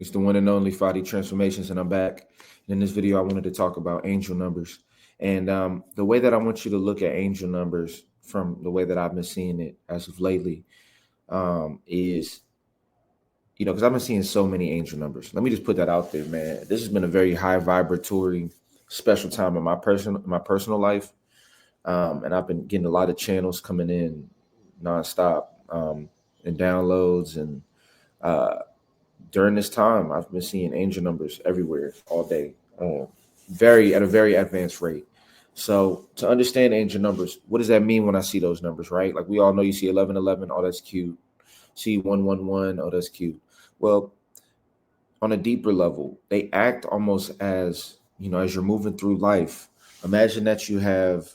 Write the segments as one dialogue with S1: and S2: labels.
S1: It's the one and only Fadi Transformations, and I'm back. And in this video, I wanted to talk about angel numbers. And the way that I want you to look at angel numbers from the way that I've been seeing it as of lately is, because I've been seeing so many angel numbers. Let me just put that out there, man. This has been a very high vibratory, special time in my personal life, and I've been getting a lot of channels coming in nonstop, and downloads and uh, during this time, I've been seeing angel numbers everywhere all day, very at a very advanced rate. So to understand angel numbers, what does that mean when I see those numbers, right? Like we all know, you see 1111, oh that's cute. See 111, oh that's cute. Well, on a deeper level, they act almost as as you're moving through life. Imagine that you have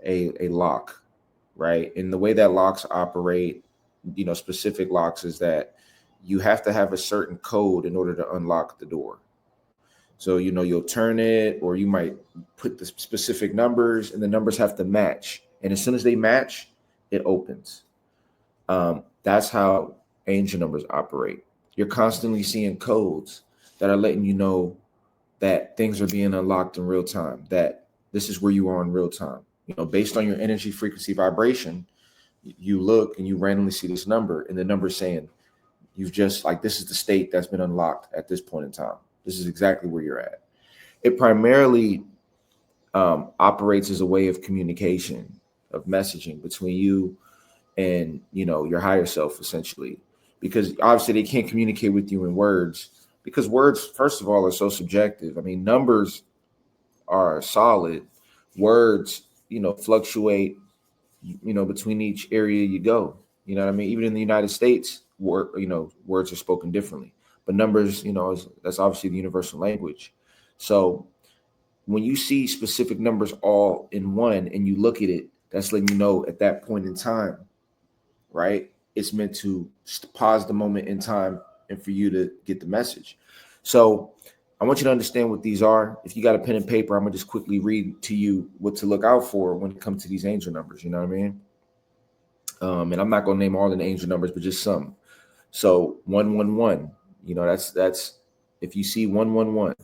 S1: a lock, right? And the way that locks operate, specific locks, is that you have to have a certain code in order to unlock the door. So, you'll turn it, or you might put the specific numbers, and the numbers have to match. And as soon as they match, it opens. That's how angel numbers operate. You're constantly seeing codes that are letting you know that things are being unlocked in real time, that this is where you are in real time. Based on your energy, frequency, vibration, you look and you randomly see this number, and the number saying, you've just, like, this is the state that's been unlocked at this point in time. This is exactly where you're at. It primarily operates as a way of communication, of messaging between you and your higher self, essentially, because obviously they can't communicate with you in words, because words, first of all, are so subjective. I mean, numbers are solid. Words, fluctuate, between each area you go. You know what I mean? Even in the United States, words are spoken differently. But numbers, that's obviously the universal language. So when you see specific numbers all in one and you look at it, that's letting you know at that point in time, right? It's meant to pause the moment in time and for you to get the message. So I want you to understand what these are. If you got a pen and paper, I'm gonna just quickly read to you what to look out for when it comes to these angel numbers. You know what I mean? And I'm not gonna name all the angel numbers, but just some. So 111, that's if you see 111,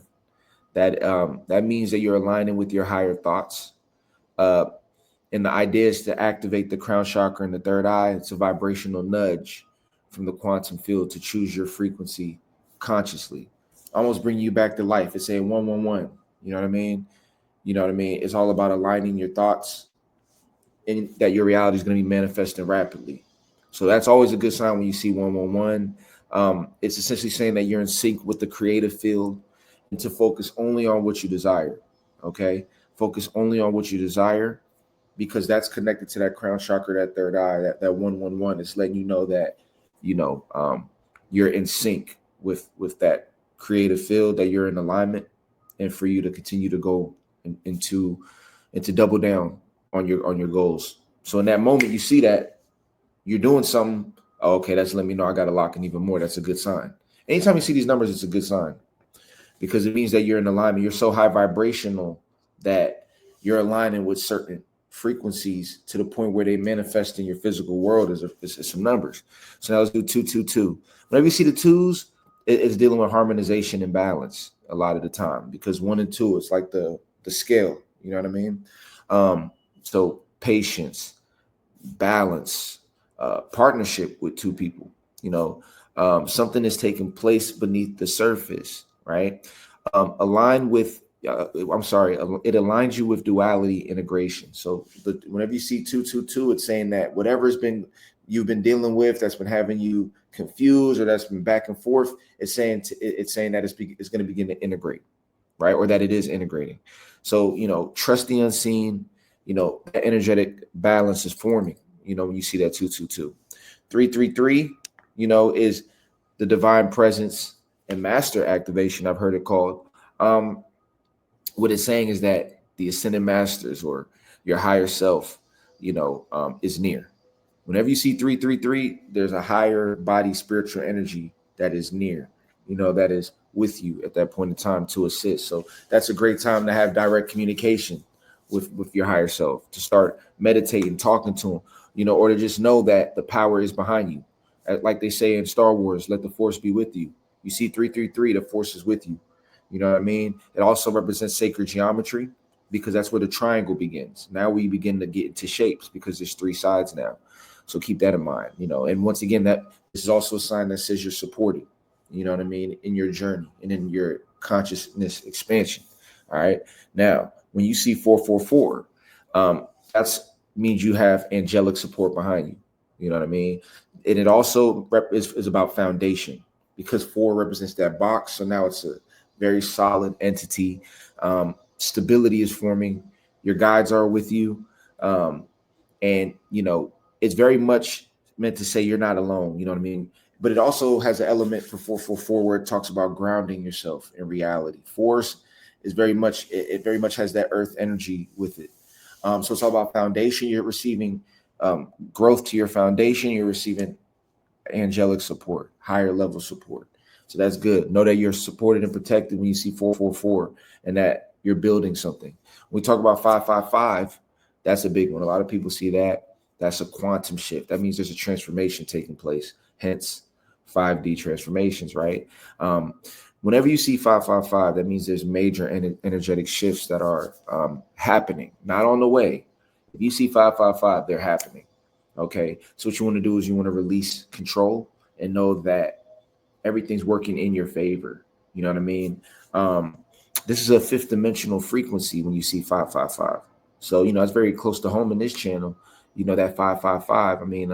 S1: that means that you're aligning with your higher thoughts. Uh, and the idea is to activate the crown chakra in the third eye. It's a vibrational nudge from the quantum field to choose your frequency consciously. Almost bring you back to life. It's saying 111. You know what I mean? You know what I mean? It's all about aligning your thoughts and that your reality is going to be manifesting rapidly. So that's always a good sign when you see 111. It's essentially saying that you're in sync with the creative field and to focus only on what you desire. Okay? Focus only on what you desire, because that's connected to that crown chakra, that third eye, that 111. It's letting you know that, you know, um, you're in sync with that creative field, that you're in alignment, and for you to continue to go into and to double down on your goals. So in that moment, you see that you're doing something. Oh, okay, that's letting me know I got to lock in even more. That's a good sign. Anytime you see these numbers, it's a good sign, because it means that you're in alignment. You're so high vibrational that you're aligning with certain frequencies to the point where they manifest in your physical world as some numbers. So now let's do 222. Whenever you see the twos, it's dealing with harmonization and balance a lot of the time, because one and two, it's like the scale. You know what I mean? So patience, balance, partnership with two people. You know, something is taking place beneath the surface, right? Align with. I'm sorry. It aligns you with duality integration. So whenever you see 222, it's saying that whatever you've been dealing with, that's been having you confused, or that's been back and forth, it's saying that it's going to begin to integrate, right? Or that it is integrating. So trust the unseen. That energetic balance is forming. When you see that 222, 333, is the divine presence and master activation. I've heard it called. What it's saying is that the ascended masters, or your higher self, is near. Whenever you see 333, there's a higher body spiritual energy that is near, that is with you at that point in time to assist. So that's a great time to have direct communication with your higher self, to start meditating, talking to them, or to just know that the power is behind you. Like they say in Star Wars, let the force be with you. You see 333, the force is with you. You know what I mean? It also represents sacred geometry because that's where the triangle begins. Now we begin to get into shapes because there's three sides now. So keep that in mind, you know. And once again, that this is also a sign that says you're supported, you know what I mean, in your journey and in your consciousness expansion. All right. Now, when you see 444, that's means you have angelic support behind you. You know what I mean? And it also is about foundation because 4 represents that box. So now it's a very solid entity. Stability is forming. Your guides are with you. And, you know, it's very much meant to say you're not alone. You know what I mean? But it also has an element for 444 where it talks about grounding yourself in reality. Force is very much, it very much has that earth energy with it. So it's all about foundation. You're receiving growth to your foundation. You're receiving angelic support, higher level support. So that's good. Know that you're supported and protected when you see 444 and that you're building something. When we talk about 555, that's a big one. A lot of people see that. That's a quantum shift. That means there's a transformation taking place. Hence, 5D transformations, right? Whenever you see 555, that means there's major energetic shifts that are happening, not on the way. If you see 555, they're happening. Okay. So what you want to do is you want to release control and know that everything's working in your favor. You know what I mean? This is a fifth dimensional frequency when you see 555. So, you know, it's very close to home in this channel, you know, that 555. I mean,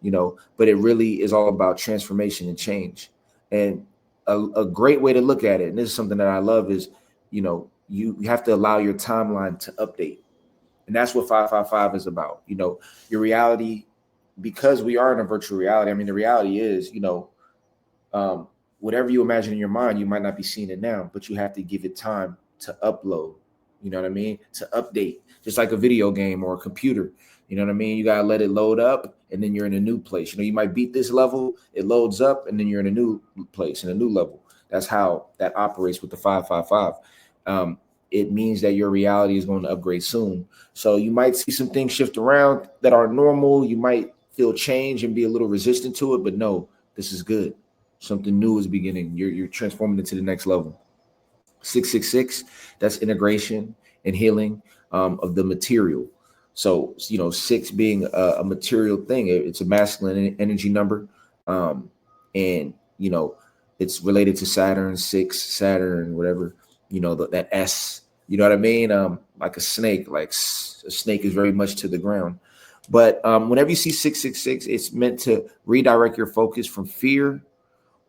S1: you know, but it really is all about transformation and change. And a great way to look at it, and this is something that I love, is, you know, you have to allow your timeline to update. And that's what 555 is about. You know, your reality, because we are in a virtual reality. I mean, the reality is, you know, whatever you imagine in your mind, you might not be seeing it now, but you have to give it time to upload. You know what I mean? To update, just like a video game or a computer. You know what I mean? You got to let it load up and then you're in a new place. You know, you might beat this level, it loads up, and then you're in a new place, in a new level. That's how that operates with the 555. It means that your reality is going to upgrade soon. So you might see some things shift around that are normal. You might feel change and be a little resistant to it, but no, this is good. Something new is beginning. You're transforming it to the next level. 666, that's integration and healing of the material. So, you know, 6 being a material thing, it's a masculine energy number. And, you know, it's related to Saturn, 6, Saturn, whatever, you know, that S, you know what I mean? Like a snake, like a snake is very much to the ground. But whenever you see 666, it's meant to redirect your focus from fear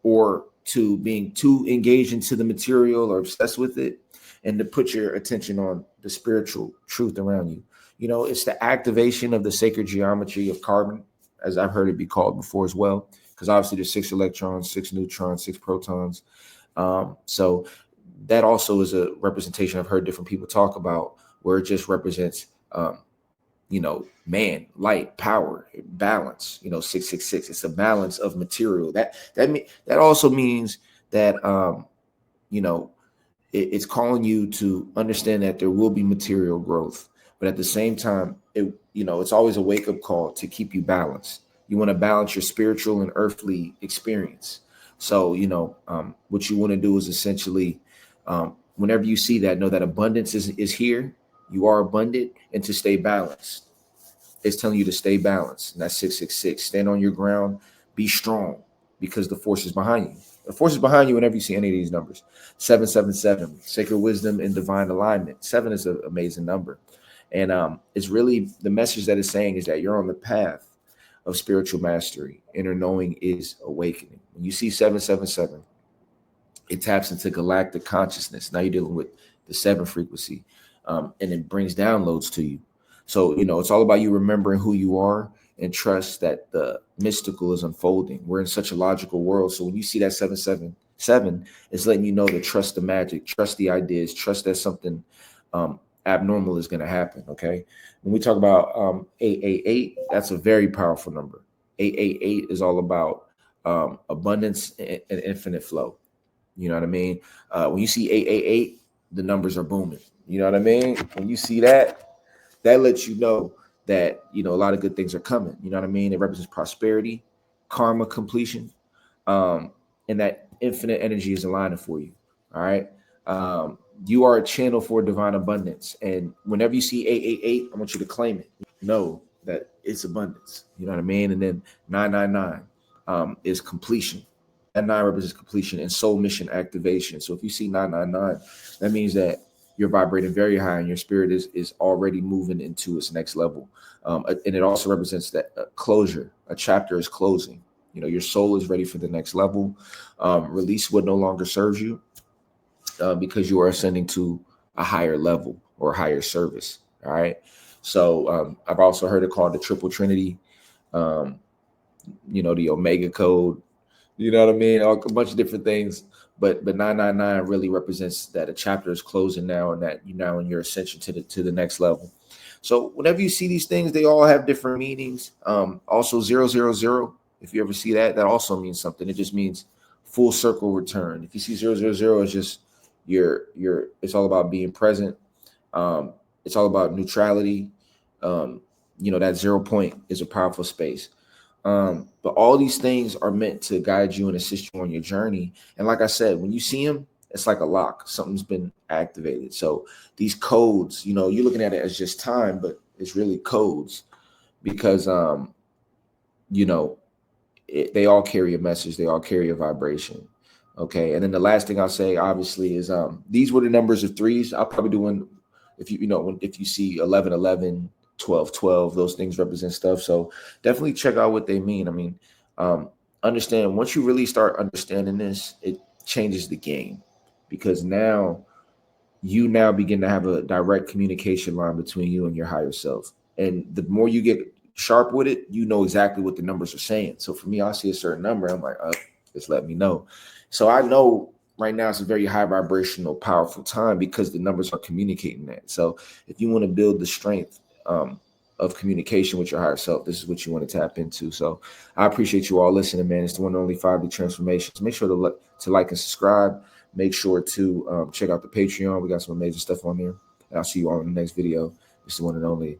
S1: or to being too engaged into the material or obsessed with it, and to put your attention on the spiritual truth around you. You know, it's the activation of the sacred geometry of carbon, as I've heard it be called before as well, because obviously there's 6 electrons, 6 neutrons, 6 protons. So that also is a representation I've heard different people talk about, where it just represents you know, man, light, power, balance. You know, 666. It's a balance of material. That also means that you know, it's calling you to understand that there will be material growth, but at the same time, you know, it's always a wake up call to keep you balanced. You want to balance your spiritual and earthly experience. So, you know, what you want to do is essentially, whenever you see that, know that abundance is here. You are abundant, and to stay balanced. It's telling you to stay balanced. And that's 666. Stand on your ground, be strong, because the force is behind you. The force is behind you whenever you see any of these numbers. 777, sacred wisdom and divine alignment. 7 is an amazing number. And it's really the message that it's saying is that you're on the path of spiritual mastery. Inner knowing is awakening. When you see 777, it taps into galactic consciousness. Now you're dealing with the 7 frequency. And it brings downloads to you. So, you know, it's all about you remembering who you are and trust that the mystical is unfolding. We're in such a logical world. So when you see that 777, it's letting you know to trust the magic, trust the ideas, trust that something abnormal is going to happen. Okay. When we talk about 888, that's a very powerful number. 888 is all about abundance and infinite flow. You know what I mean? When you see 888, the numbers are booming. You know what I mean? When you see that, that lets you know that, you know, a lot of good things are coming. You know what I mean? It represents prosperity, karma completion, and that infinite energy is aligning for you. All right. You are a channel for divine abundance. And whenever you see 888, I want you to claim it. Know that it's abundance. You know what I mean? And then 999 is completion. That nine represents completion and soul mission activation. So if you see 999, that means that you're vibrating very high and your spirit is already moving into its next level. And it also represents that closure. A chapter is closing. You know, your soul is ready for the next level. Release what no longer serves you, because you are ascending to a higher level or higher service. All right. So I've also heard it called the triple trinity, the Omega code, you know what I mean? A bunch of different things. But 999 really represents that a chapter is closing now and that you now in your ascension to the next level. So whenever you see these things, they all have different meanings. Also 000, if you ever see that, that also means something. It just means full circle return. If you see 000, it's just it's all about being present. It's all about neutrality. That 0 point is a powerful space. But all these things are meant to guide you and assist you on your journey. And like I said, when you see them, it's like a lock. Something's been activated. So these codes, you're looking at it as just time, but it's really codes because, they all carry a message. They all carry a vibration. Okay. And then the last thing I'll say, obviously, is these were the numbers of threes. I'll probably do one if if you see 1111, 1212, those things represent stuff. So definitely check out what they mean. I mean, understand, once you really start understanding this, it changes the game, because now you begin to have a direct communication line between you and your higher self. And the more you get sharp with it, you know exactly what the numbers are saying. So for me, I see a certain number, I'm like, oh, just let me know. So I know right now it's a very high vibrational, powerful time because the numbers are communicating that. So if you want to build the strength of communication with your higher self, this is what you want to tap into. So I appreciate you all listening, man. It's the one and only 5D Transformations. Make sure to like and subscribe. Make sure to check out the Patreon. We got some amazing stuff on there. And I'll see you all in the next video. It's the one and only